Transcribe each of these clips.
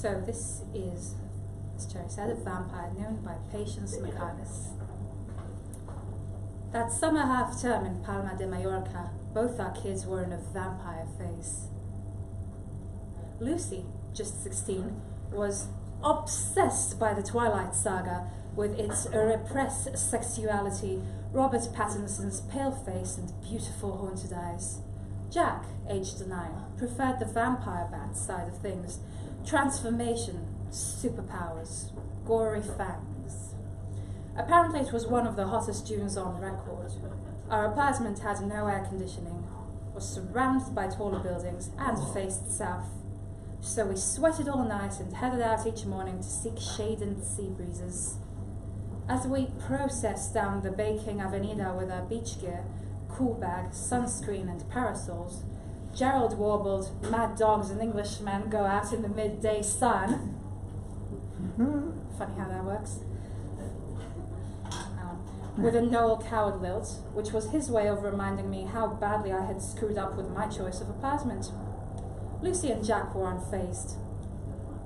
So this is, as Cherry said, a vampire known by Patience Mackarness. That summer half-term in Palma de Mallorca, both our kids were in a vampire phase. Lucy, just 16, was obsessed by the Twilight Saga with its repressed sexuality, Robert Pattinson's pale face and beautiful haunted eyes. Jack, aged 9, preferred the vampire bat side of things. Transformation, superpowers, gory fangs. Apparently it was one of the hottest tunes on record. Our apartment had no air conditioning, was surrounded by taller buildings, and faced south. So we sweated all night and headed out each morning to seek shade and sea breezes. As we processed down the baking avenida with our beach gear, cool bag, sunscreen and parasols, Gerald warbled, "Mad dogs and Englishmen go out in the midday sun." Funny how that works. With a Noel Coward lilt, which was his way of reminding me how badly I had screwed up with my choice of apartment. Lucy and Jack were unfazed.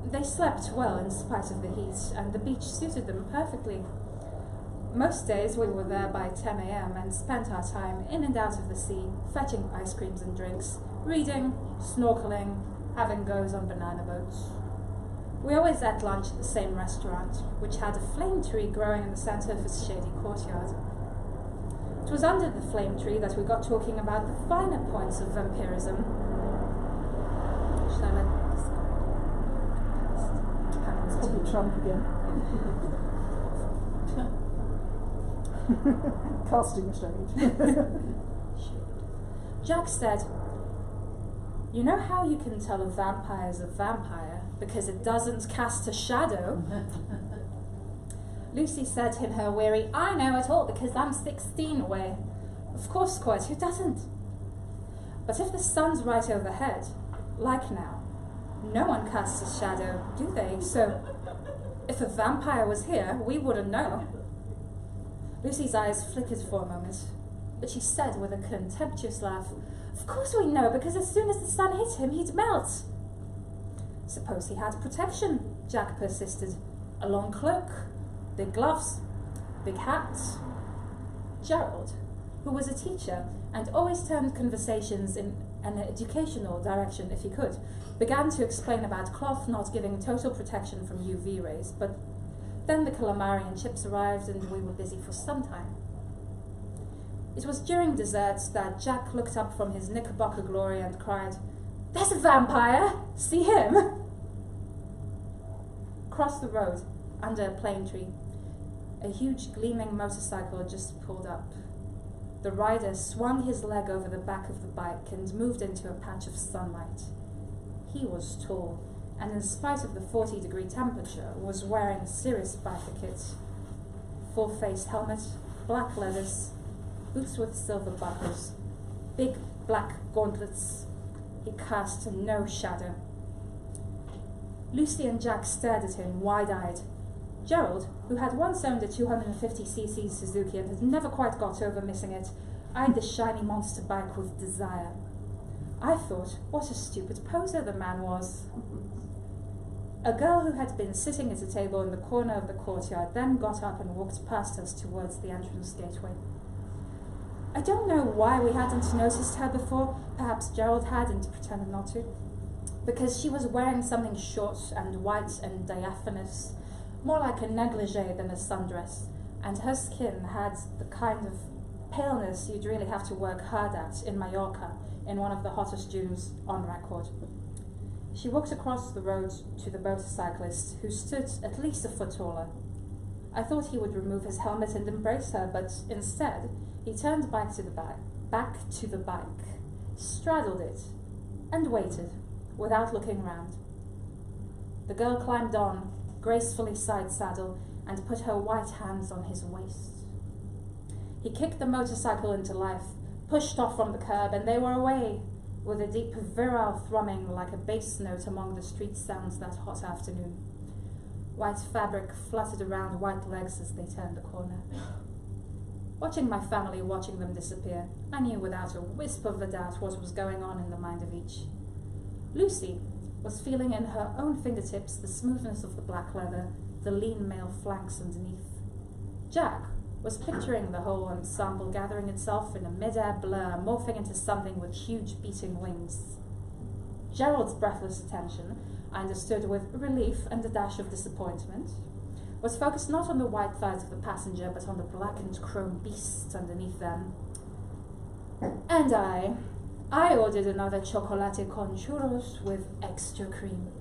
They slept well in spite of the heat, and the beach suited them perfectly. Most days we were there by 10 a.m. and spent our time in and out of the sea, fetching ice creams and drinks, reading, snorkeling, having goes on banana boats. We always ate lunch at the same restaurant, which had a flame tree growing in the centre of its shady courtyard. It was under the flame tree that we got talking about the finer points of vampirism. Should I let this go? Probably Trump again. Casting a shade. Jack said, "You know how you can tell a vampire is a vampire because it doesn't cast a shadow?" Lucy said in her weary, "I know it all because I'm 16 way." Of course, quite, who doesn't? But if the sun's right overhead, like now, no one casts a shadow, do they? So, if a vampire was here, we wouldn't know. Lucy's eyes flickered for a moment, but she said with a contemptuous laugh, "Of course we know, because as soon as the sun hit him, he'd melt." "Suppose he had protection," Jack persisted. "A long cloak, big gloves, big hat." Gerald, who was a teacher and always turned conversations in an educational direction if he could, began to explain about cloth not giving total protection from UV rays, but then the calamari and chips arrived and we were busy for some time. It was during dessert that Jack looked up from his Knickerbocker glory and cried, "There's a vampire! See him!" Across the road, under a plane tree, a huge gleaming motorcycle just pulled up. The rider swung his leg over the back of the bike and moved into a patch of sunlight. He was tall, and in spite of the 40-degree temperature, was wearing a serious biker kit. Full-face helmet, black leathers, boots with silver buckles, big black gauntlets. He cast no shadow. Lucy and Jack stared at him, wide-eyed. Gerald, who had once owned a 250cc Suzuki and had never quite got over missing it, eyed the shiny monster bike with desire. I thought, what a stupid poser the man was. A girl who had been sitting at a table in the corner of the courtyard then got up and walked past us towards the entrance gateway. I don't know why we hadn't noticed her before, perhaps Gerald had and pretended not to, because she was wearing something short and white and diaphanous, more like a negligee than a sundress, and her skin had the kind of paleness you'd really have to work hard at in Mallorca, in one of the hottest dunes on record. She walked across the road to the motorcyclist, who stood at least a foot taller. I thought he would remove his helmet and embrace her, but instead he turned back to the bike, straddled it, and waited, without looking round. The girl climbed on, gracefully side-saddle, and put her white hands on his waist. He kicked the motorcycle into life, pushed off from the curb, and they were away, with a deep virile thrumming like a bass note among the street sounds that hot afternoon. White fabric fluttered around white legs as they turned the corner. Watching my family watching them disappear, I knew without a wisp of a doubt what was going on in the mind of each. Lucy, was feeling in her own fingertips the smoothness of the black leather, the lean male flanks underneath. Jack was picturing the whole ensemble gathering itself in a mid-air blur, morphing into something with huge beating wings. Gerald's breathless attention, I understood with relief and a dash of disappointment, was focused not on the white thighs of the passenger, but on the blackened chrome beasts underneath them. And I ordered another chocolate con churros with extra cream.